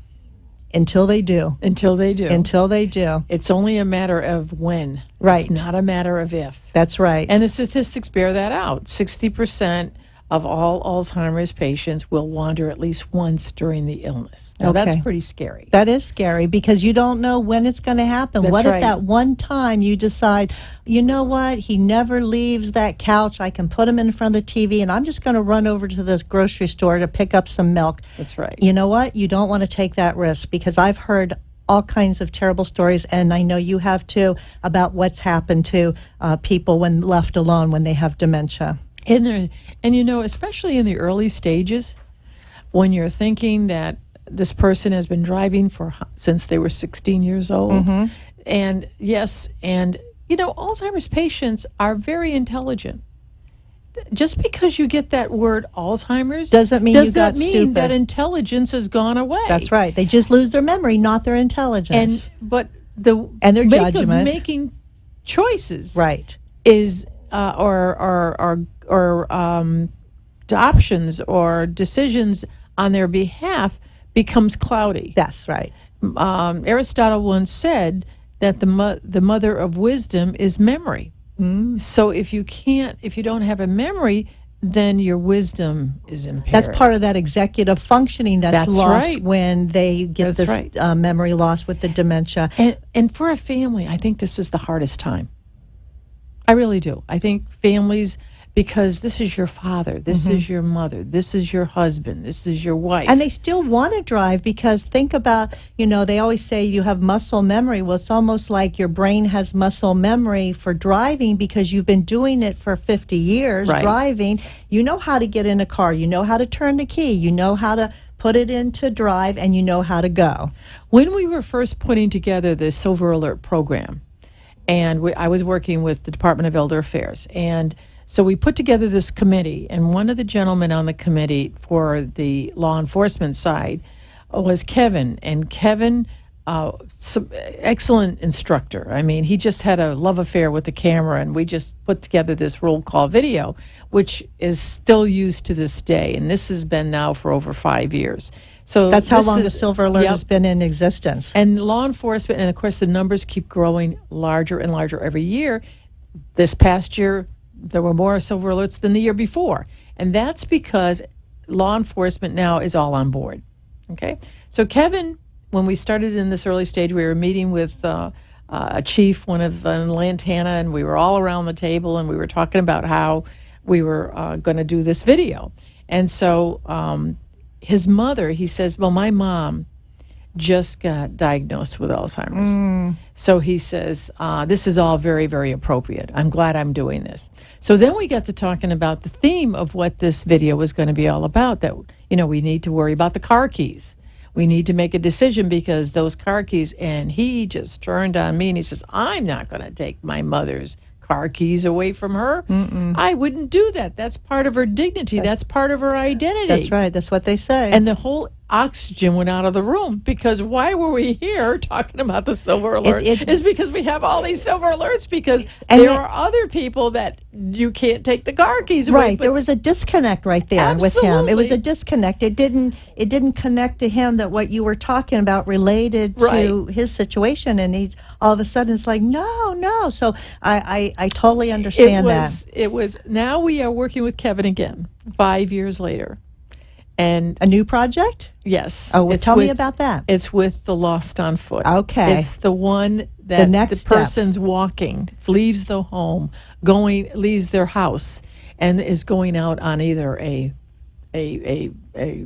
Until they do. Until they do. Until they do. It's only a matter of when. Right. It's not a matter of if. That's right. And the statistics bear that out. 60% of all Alzheimer's patients will wander at least once during the illness. Now, that's pretty scary. That is scary because you don't know when it's going to happen. That's what right. if that one time you decide, you know what, he never leaves that couch. I can put him in front of the TV, and I'm just going to run over to this grocery store to pick up some milk. That's right. You know what? You don't want to take that risk, because I've heard all kinds of terrible stories, and I know you have too, about what's happened to people when left alone when they have dementia. And you know, especially in the early stages, when you're thinking that this person has been driving since they were 16 years old. Mm-hmm. And yes, and you know, Alzheimer's patients are very intelligent. Just because you get that word Alzheimer's doesn't mean you got mean stupid. that intelligence has gone away. That's right. They just lose their memory, not their intelligence. But and their judgment. Making choices, right, is or options or decisions on their behalf becomes cloudy. That's right. Aristotle once said that the mother of wisdom is memory. So if you don't have a memory, then your wisdom is impaired. That's part of that executive functioning that's lost right. when they get That's this memory loss with the dementia. And for a family, I think this is the hardest time. I really do. I think families, because this is your father, this is your mother, this is your husband, this is your wife. And they still want to drive because think about, they always say you have muscle memory. Well, it's almost like your brain has muscle memory for driving because you've been doing it for 50 years, driving. You know how to get in a car. You know how to turn the key. You know how to put it into drive, and you know how to go. When we were first putting together the Silver Alert program, and I was working with the Department of Elder Affairs, and so we put together this committee, and one of the gentlemen on the committee for the law enforcement side was Kevin. And Kevin, excellent instructor. I mean, he just had a love affair with the camera, and we just put together this roll call video, which is still used to this day. And this has been now for over 5 years. So that's how long the Silver Alert has been in existence. And law enforcement, and of course the numbers keep growing larger and larger every year. This past year, there were more Silver Alerts than the year before. And that's because law enforcement now is all on board. Okay? So Kevin, when we started in this early stage, we were meeting with a chief, one of Lantana, and we were all around the table, and we were talking about how we were going to do this video. And so his mother, he says, well, my mom just got diagnosed with Alzheimer's. So he says, this is all very, very appropriate. I'm glad I'm doing this. So then we got to talking about the theme of what this video was going to be all about, that, we need to worry about the car keys. We need to make a decision because those car keys, and he just turned on me and he says, I'm not going to take my mother's car keys away from her. I wouldn't do that. That's part of her dignity. That's part of her identity. That's right. That's what they say. And the whole oxygen went out of the room because why were we here talking about the Silver Alert? It's because we have all these Silver Alerts because there are other people that you can't take the car keys away. Right. There was a disconnect right there with him. It was a disconnect. It didn't connect to him that what you were talking about related to his situation, and he's all of a sudden it's like no. So I totally understand that. It was now we are working with Kevin again 5 years later. And a new project? Yes. Oh, well, tell me about that. It's with the Lost on Foot. Okay. It's the one that the person's walking, leaves the home, leaves their house, and is going out on either a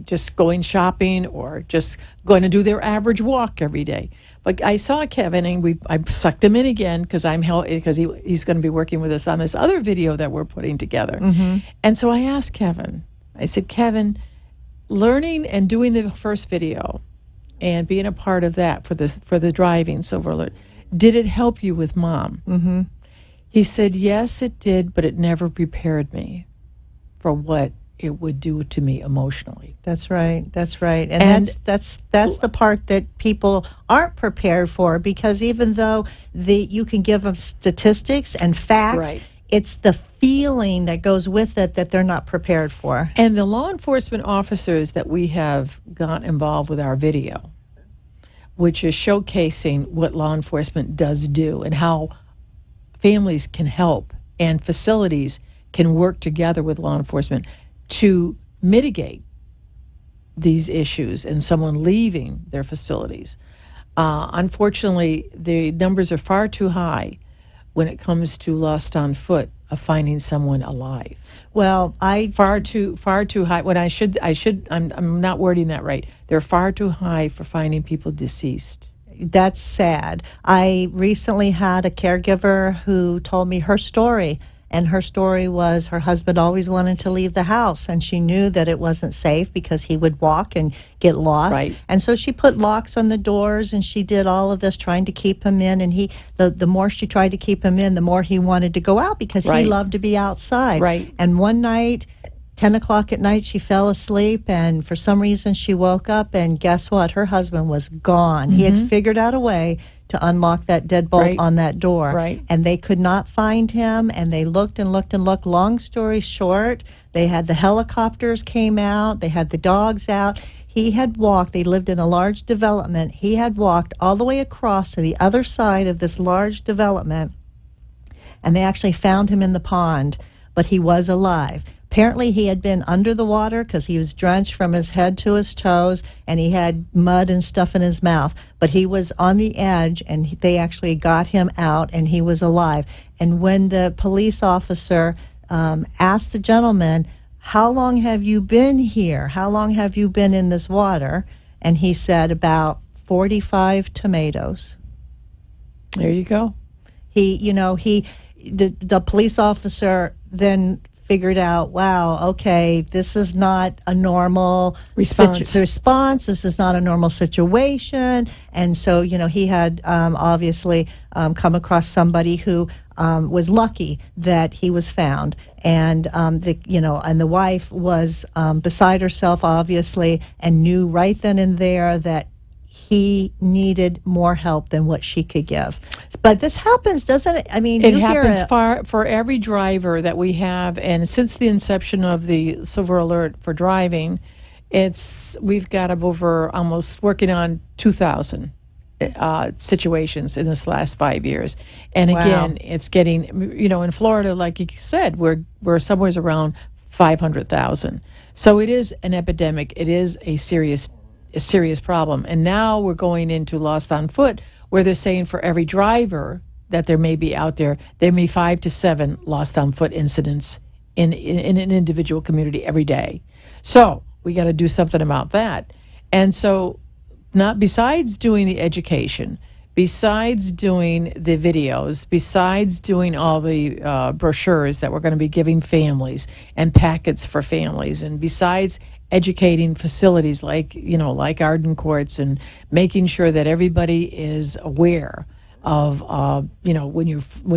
just going shopping or just going to do their average walk every day. But I saw Kevin, and I sucked him in again because he's going to be working with us on this other video that we're putting together. And so I asked Kevin. I said, Kevin, learning and doing the first video and being a part of that for the driving Silver Alert, did it help you with Mom? He said, yes, it did, but it never prepared me for what it would do to me emotionally. That's right. And that's the part that people aren't prepared for, because even though you can give them statistics and facts, it's the feeling that goes with it that they're not prepared for. And the law enforcement officers that we have got involved with our video, which is showcasing what law enforcement does do and how families can help and facilities can work together with law enforcement to mitigate these issues and someone leaving their facilities. Unfortunately, the numbers are far too high when it comes to lost on foot of finding someone alive. Well, far too high. When I'm not wording that right. They're far too high for finding people deceased. That's sad. I recently had a caregiver who told me her story. And her story was her husband always wanted to leave the house, and she knew that it wasn't safe because he would walk and get lost. And so she put locks on the doors, and she did all of this trying to keep him in. And the more she tried to keep him in, the more he wanted to go out because he loved to be outside. And one night, 10 o'clock at night, she fell asleep, and for some reason she woke up, and guess what? Her husband was gone. He had figured out a way to unlock that deadbolt on that door. And they could not find him, and they looked and looked and looked. Long story short, they had the helicopters came out, they had the dogs out. He had walked, they lived in a large development. He had walked all the way across to the other side of this large development, and they actually found him in the pond, but he was alive. Apparently, he had been under the water because he was drenched from his head to his toes, and he had mud and stuff in his mouth. But he was on the edge, and they actually got him out, and he was alive. And when the police officer asked the gentleman, "How long have you been here? How long have you been in this water?" And he said, "About 45 tomatoes." There you go. The police officer then figured out, wow, okay, this is not a normal response. This is not a normal situation. And so, he had obviously come across somebody who was lucky that he was found. And the wife was beside herself, obviously, and knew right then and there that he needed more help than what she could give. But this happens, doesn't it? I mean, it happens for every driver that we have, and since the inception of the Silver Alert for driving, we've got over almost working on 2,000 situations in this last 5 years. And again, it's getting, in Florida, like you said, we're somewhere around 500,000. So it is an epidemic. It is a serious problem. And now we're going into Lost on Foot, where they're saying for every driver that there may be out there, there may be 5 to 7 Lost on Foot incidents in an individual community every day. So we got to do something about that. And so besides doing the education, besides doing the videos, besides doing all the brochures that we're going to be giving families and packets for families, and besides educating facilities like Arden Courts, and making sure that everybody is aware of when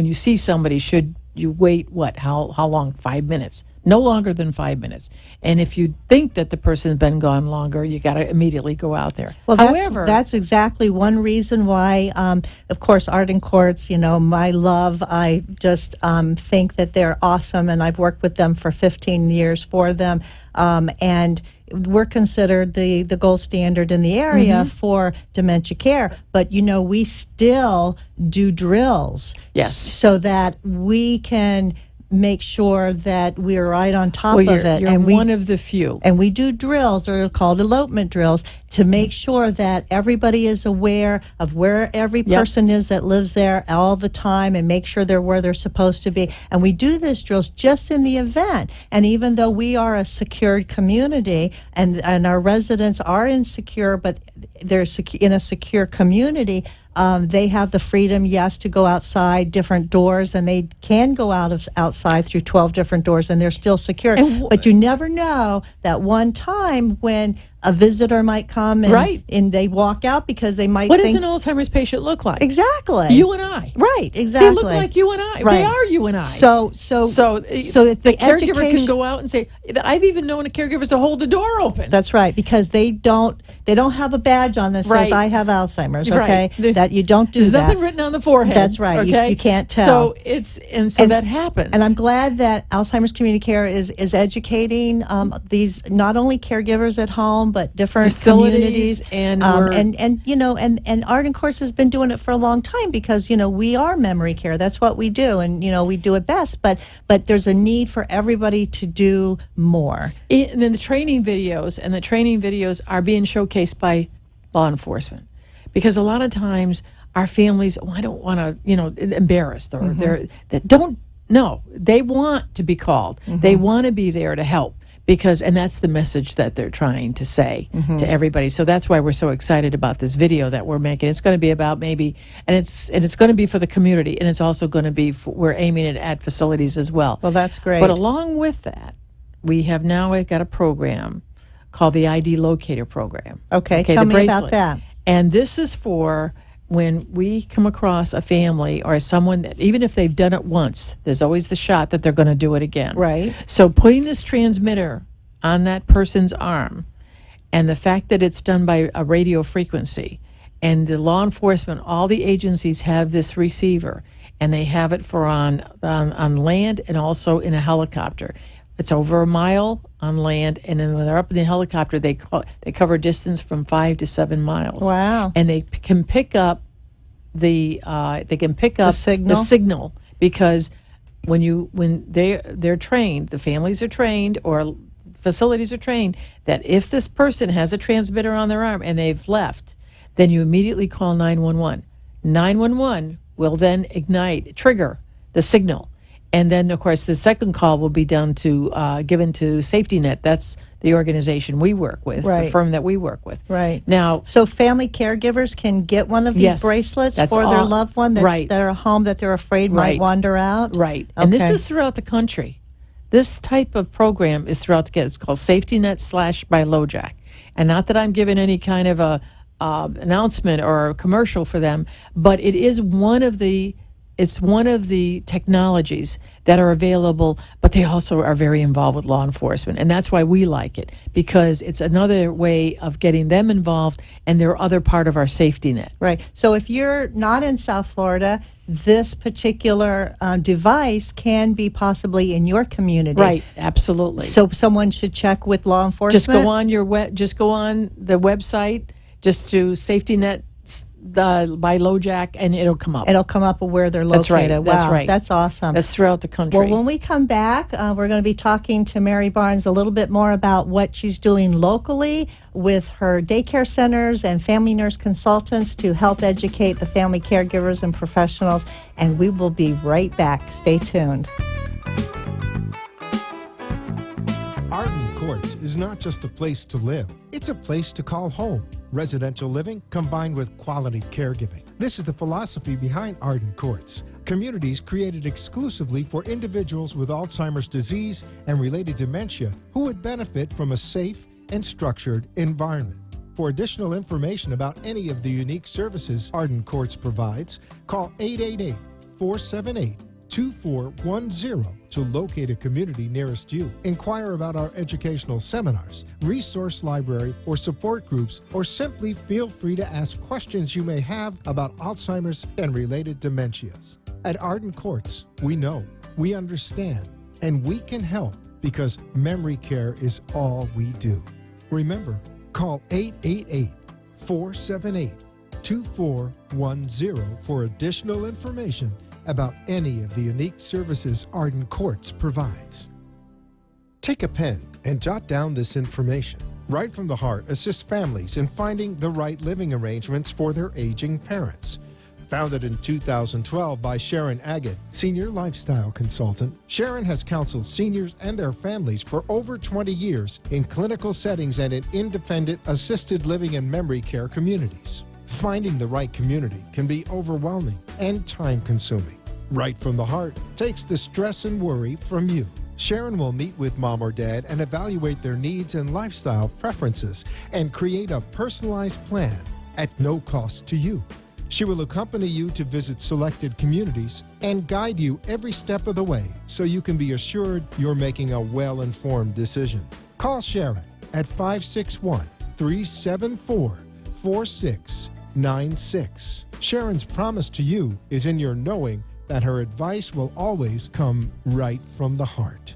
you see somebody, should you wait how long? 5 minutes. No longer than 5 minutes. And if you think that the person's been gone longer, you got to immediately go out there. Well, that's exactly one reason why, of course, Arden Courts, my love, I just think that they're awesome, and I've worked with them for 15 years for them. And we're considered the gold standard in the area for dementia care. But, we still do drills. Yes. So that we can make sure that we're right on top of it. You're one of the few. And we do drills, or called elopement drills, to make sure that everybody is aware of where every person is that lives there all the time, and make sure they're where they're supposed to be. And we do these drills just in the event. And even though we are a secured community, and our residents are insecure, but they're in a secure community, they have the freedom, to go outside different doors, and they can go outside through 12 different doors, and they're still secure. But you never know that one time when a visitor might come and they walk out because they might What think... does an Alzheimer's patient look like? Exactly. You and I. Right, exactly. They look like you and I. Right. They are you and I. So that the caregiver can go out and say, I've even known a caregiver to hold the door open. That's right, because they don't have a badge on that says, I have Alzheimer's, okay? Right. That you don't do There's that. nothing written on the forehead. That's right. Okay? You can't tell. So that happens. And I'm glad that Alzheimer's Community Care is educating these, not only caregivers at home, but different communities. And Arden Course has been doing it for a long time, because we are memory care. That's what we do, and we do it best. But there's a need for everybody to do more. And then the training videos are being showcased by law enforcement, because a lot of times our families, I don't want to embarrassed, or they want to be called. They want to be there to help. And that's the message that they're trying to say to everybody. So that's why we're so excited about this video that we're making. It's going to be about it's going to be for the community, and it's also going to be we're aiming it at facilities as well. Well, that's great. But along with that, we have now got a program called the ID Locator Program. Okay, tell me about that. And this is for when we come across a family or someone that, even if they've done it once, there's always the shot that they're going to do it again. Right. So putting this transmitter on that person's arm, and the fact that it's done by a radio frequency, and the law enforcement, all the agencies have this receiver, and they have it for on land and also in a helicopter. It's over a mile on land, and then when they're up in the helicopter, they cover distance from 5 to 7 miles. Wow! And they can pick up the signal, because when they're trained, the families are trained or facilities are trained that if this person has a transmitter on their arm and they've left, then you immediately call 911. 911 will then trigger the signal. And then, of course, the second call will be given to Safety Net. That's the organization we work with, the firm that we work with. Right. Now, so family caregivers can get one of these bracelets for their loved one that's at home that they're afraid might wander out? Right. Okay. And this is throughout the country. This type of program is throughout the country. It's called Safety Net / by LoJack. And not that I'm giving any kind of a announcement or a commercial for them, but it is one of the technologies that are available, but they also are very involved with law enforcement. And that's why we like it, because it's another way of getting them involved, and they're other part of our safety net. Right. So if you're not in South Florida, this particular device can be possibly in your community. Right, absolutely. So someone should check with law enforcement? Just go on the website, just do Safety Net by LoJack, and it'll come up. It'll come up where they're located. That's right. Wow, that's right. That's awesome. That's throughout the country. Well, when we come back, we're going to be talking to Mary Barnes a little bit more about what she's doing locally with her daycare centers and family nurse consultants to help educate the family caregivers and professionals. And we will be right back. Stay tuned. Arden Courts is not just a place to live, it's a place to call home. Residential living combined with quality caregiving. This is the philosophy behind Arden Courts. Communities created exclusively for individuals with Alzheimer's disease and related dementia who would benefit from a safe and structured environment. For additional information about any of the unique services Arden Courts provides, call 888-478-2410 to locate a community nearest you. Inquire about our educational seminars, resource library, or support groups, or simply feel free to ask questions you may have about Alzheimer's and related dementias. At Arden Courts, we know, we understand, and we can help because memory care is all we do. Remember, call 888-478-2410 for additional information about any of the unique services Arden Courts provides. Take a pen and jot down this information. Right from the Heart assists families in finding the right living arrangements for their aging parents. Founded in 2012 by Sharon Agate, Senior Lifestyle Consultant, Sharon has counseled seniors and their families for over 20 years in clinical settings and in independent assisted living and memory care communities. Finding the right community can be overwhelming and time-consuming. Right from the Heart takes the stress and worry from you. Sharon will meet with mom or dad and evaluate their needs and lifestyle preferences and create a personalized plan at no cost to you. She will accompany you to visit selected communities and guide you every step of the way so you can be assured you're making a well-informed decision. Call Sharon at 561-374-4696. Sharon's promise to you is in your knowing that her advice will always come right from the heart.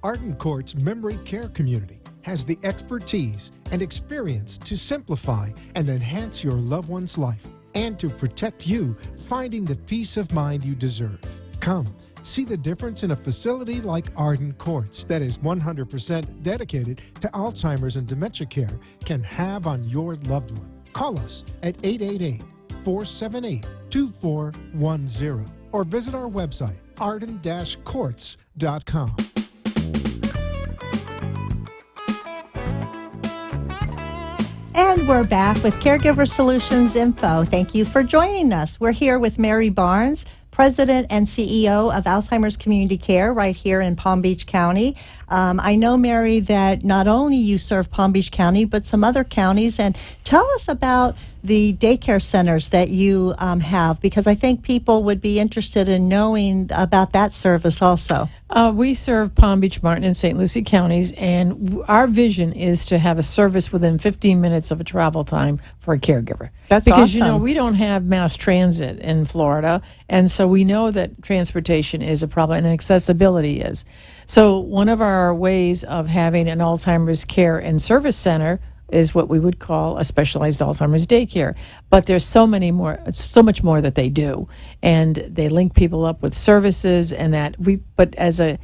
Arden Court's memory care community has the expertise and experience to simplify and enhance your loved one's life and to protect you, finding the peace of mind you deserve. Come, see the difference in a facility like Arden Courts that is 100% dedicated to Alzheimer's and dementia care can have on your loved one. Call us at 888-478-2410 or visit our website, arden-courts.com. And we're back with Caregiver Solutions Info. Thank you for joining us. We're here with Mary Barnes, President and CEO of Alzheimer's Community Care right here in Palm Beach County. I know, Mary, that not only you serve Palm Beach County, but some other counties. And tell us about the daycare centers that you have, because I think people would be interested in knowing about that service also. We serve Palm Beach, Martin, and St. Lucie counties, and our vision is to have a service within 15 minutes of a travel time for a caregiver. That's because, awesome. you know, we don't have mass transit in Florida, and so we know that transportation is a problem and accessibility is. So one of our ways of having an Alzheimer's care and service center is what we would call a specialized Alzheimer's daycare. But there's so much more that they do, and they link people up with services, and But as a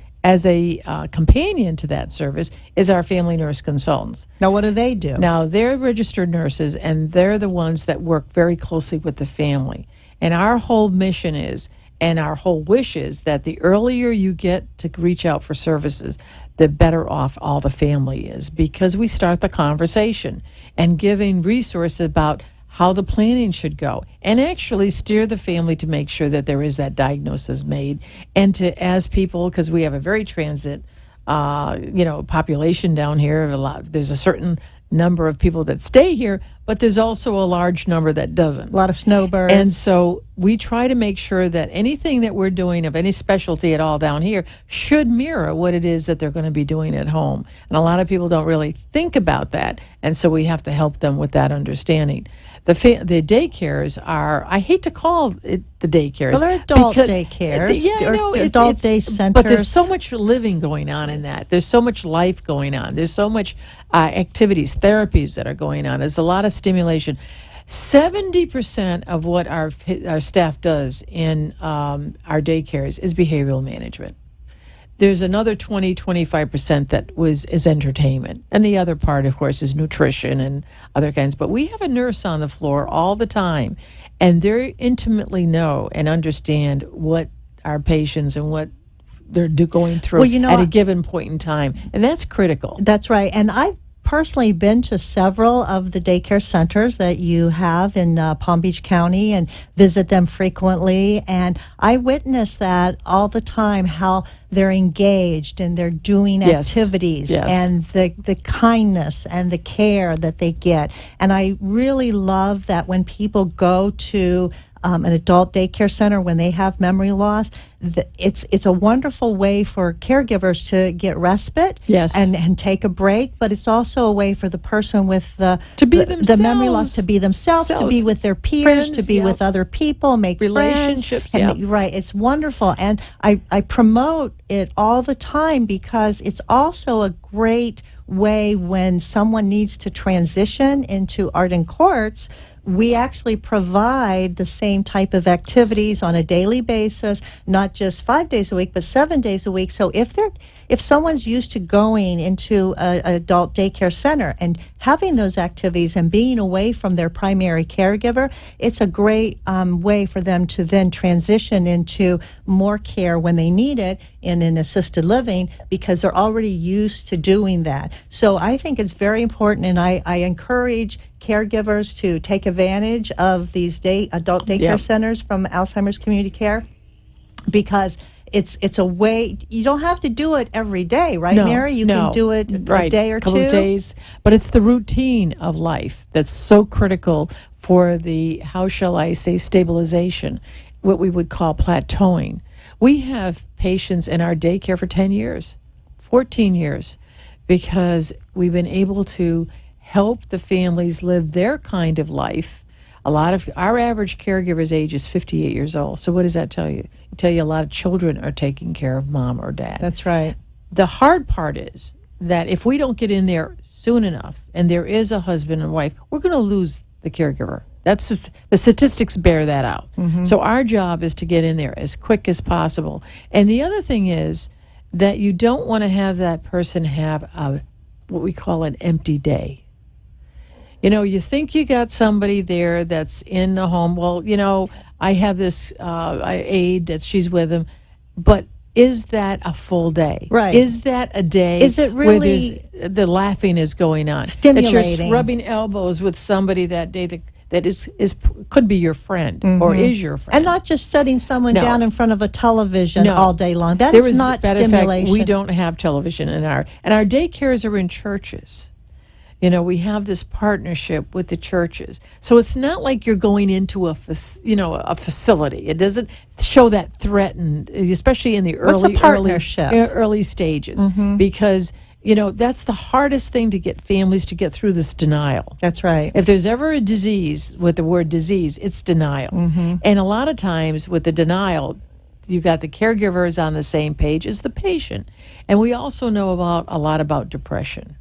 companion to that service is our family nurse consultants. Now, what do they do? Now, they're registered nurses, and they're the ones that work very closely with the family. And our whole mission is, and our whole wish is, that the earlier you get to reach out for services, the better off all the family is, because we start the conversation and giving resources about how the planning should go, and actually steer the family to make sure that there is that diagnosis made, and to, as people, because we have a very transit, population down here. There's a certain number of people that stay here, but there's also a large number that doesn't. A lot of snowbirds. And so we try to make sure that anything that we're doing of any specialty at all down here should mirror what it is that they're going to be doing at home. And a lot of people don't really think about that, and so we have to help them with that understanding. The daycares are, I hate to call it the daycares. Well, they're adult because, daycares. Yeah, I know. Adult day centers. But there's so much living going on in that. There's so much life going on. There's so much activities, therapies that are going on. There's a lot of stimulation. 70% of what our staff does in our daycares is behavioral management. There's another 25% that is entertainment. And the other part, of course, is nutrition and other kinds. But we have a nurse on the floor all the time, and they intimately know and understand what our patients and what they're going through at a given point in time. And that's critical. That's right. And I've personally been to several of the daycare centers that you have in Palm Beach County and visit them frequently. And I witness that all the time, how they're engaged and they're doing activities and the kindness and the care that they get. And I really love that when people go to an adult daycare center when they have memory loss, it's a wonderful way for caregivers to get respite and take a break, but it's also a way for the person with the memory loss to be themselves, to be with their peers, to be with other people, make relationships. Friends. Right, it's wonderful. And I promote it all the time because it's also a great way when someone needs to transition into Arden Courts. We actually provide the same type of activities on a daily basis, not just 5 days a week, but 7 days a week. So if someone's used to going into an adult daycare center and having those activities and being away from their primary caregiver, it's a great way for them to then transition into more care when they need it in an assisted living, because they're already used to doing that. So I think it's very important, and I encourage caregivers to take advantage of these adult daycare centers from Alzheimer's Community Care, because it's a way. You don't have to do it every day, right, Mary? You can do it a day or couple two. Of days, but it's the routine of life that's so critical for the, how shall I say, stabilization, what we would call plateauing. We have patients in our daycare for 10 years, 14 years, because we've been able to help the families live their kind of life. A lot of our average caregiver's age is 58 years old. So what does that tell you? It tell you a lot of children are taking care of mom or dad. That's right. The hard part is that if we don't get in there soon enough, and there is a husband and wife, we're going to lose the caregiver. The statistics bear that out. Mm-hmm. So our job is to get in there as quick as possible. And the other thing is that you don't want to have that person have what we call an empty day. You think you got somebody there that's in the home. Well, I have this aide she's with him, but is that a full day? Right. Is that a day? Is it really where the laughing is going on? Stimulating. That you're rubbing elbows with somebody that day that is could be your friend or is your friend. And not just setting someone down in front of a television all day long. That is not stimulation. Fact, we don't have television in our daycares are in churches. We have this partnership with the churches. So it's not like you're going into a facility. It doesn't show that threatened, especially in the early stages, because that's the hardest thing to get families to get through, this denial. That's right. If there's ever a disease, with the word disease, it's denial. And a lot of times with the denial, you got the caregivers on the same page as the patient. And we also know a lot about depression.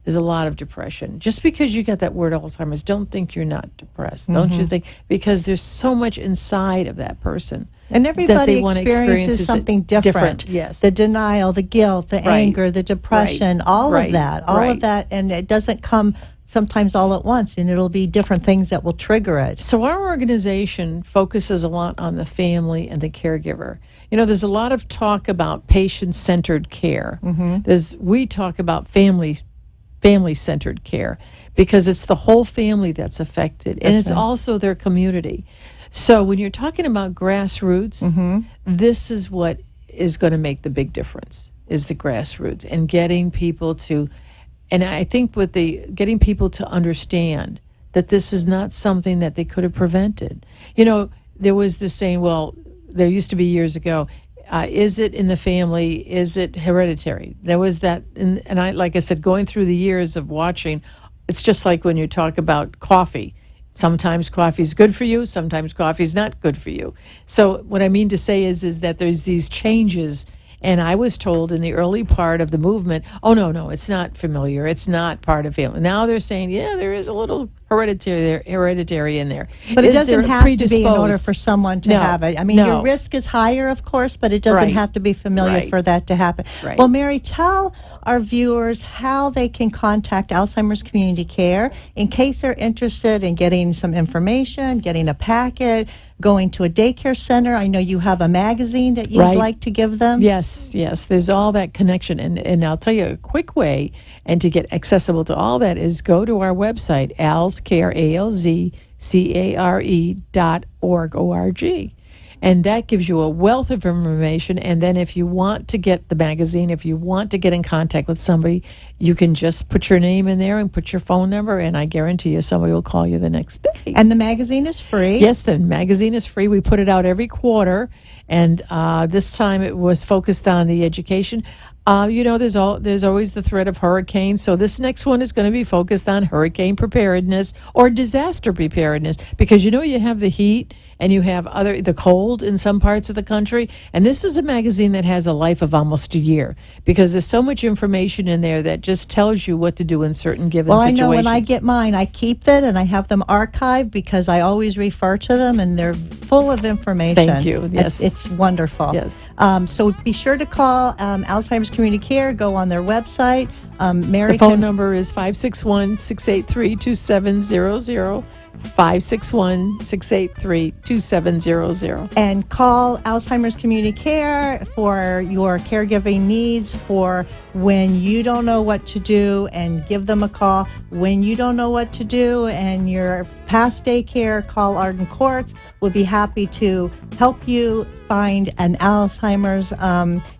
there's a lot of depression. Just because you got that word Alzheimer's, don't think you're not depressed. Don't you think? Because there's so much inside of that person. And everybody they wanna experiences it something different. Yes. The denial, the guilt, the anger, the depression, all of Right. that. And it doesn't come sometimes all at once, and it'll be different things that will trigger it. So our organization focuses a lot on the family and the caregiver. There's a lot of talk about patient-centered care. We talk about family-centered care because it's the whole family that's affected, and it's also their community. So when you're talking about grassroots, this is what is going to make the big difference, is the grassroots, and getting people to, and I think with getting people to understand that this is not something that they could have prevented. There was this saying, well, there used to be years ago, is it in the family? Is it hereditary? There was that, and I, like I said, going through the years of watching, it's just like when you talk about coffee. Sometimes coffee is good for you. Sometimes coffee is not good for you. So what I mean to say is that there's these changes. And I was told in the early part of the movement, oh, no, it's not familiar. It's not part of family. Now they're saying, yeah, there is a little hereditary in there. But it doesn't have to be in order for someone to have it. I mean, your risk is higher, of course, but it doesn't have to be familiar for that to happen. Right. Well, Mary, tell our viewers how they can contact Alzheimer's Community Care in case they're interested in getting some information, getting a packet, going to a daycare center. I know you have a magazine that you'd like to give them. Yes. There's all that connection. And I'll tell you a quick way, and to get accessible to all that, is go to our website, alzcare, alzcare.org, O-R-G. And that gives you a wealth of information. And then if you want to get the magazine, if you want to get in contact with somebody, you can just put your name in there and put your phone number, and I guarantee you somebody will call you the next day. And the magazine is free? Yes, the magazine is free. We put it out every quarter, and this time it was focused on the education. There's always the threat of hurricanes. So this next one is going to be focused on hurricane preparedness or disaster preparedness, because you have the heat and you have the cold in some parts of the country. And this is a magazine that has a life of almost a year, because there's so much information in there that just tells you what to do in certain given situations. Well, I know when I get mine, I keep it and I have them archived because I always refer to them, and they're full of information. Thank you. Yes. It's wonderful. Yes. So be sure to call Alzheimer's Community Care. Go on their website. Mary, the phone number is 561-683-2700. 561-683-2700. And call Alzheimer's Community Care for your caregiving needs, for when you don't know what to do, and give them a call. When you don't know what to do and you're past daycare, call Arden Courts. We'll be happy to help you find an Alzheimer's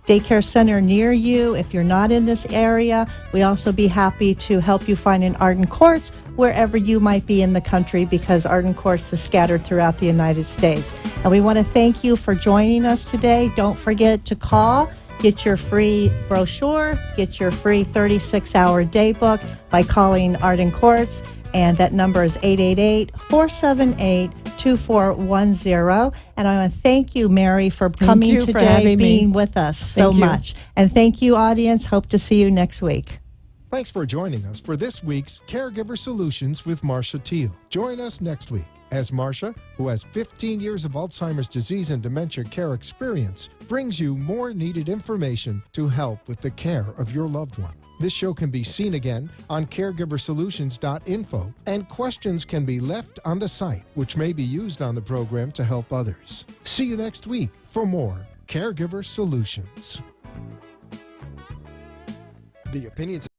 daycare center near you. If you're not in this area, we also be happy to help you find an Arden Courts wherever you might be in the country, because Arden Courts is scattered throughout the United States. And we want to thank you for joining us today. Don't forget to call, get your free brochure, get your free 36-hour day book by calling Arden Courts, and that number is 888-478-2410. And I want to thank you, Mary, for coming today, being with us so much. And thank you, audience. Hope to see you next week. Thanks for joining us for this week's Caregiver Solutions with Marcia Teele. Join us next week as Marcia, who has 15 years of Alzheimer's disease and dementia care experience, brings you more needed information to help with the care of your loved one. This show can be seen again on caregiversolutions.info, and questions can be left on the site, which may be used on the program to help others. See you next week for more Caregiver Solutions. The opinions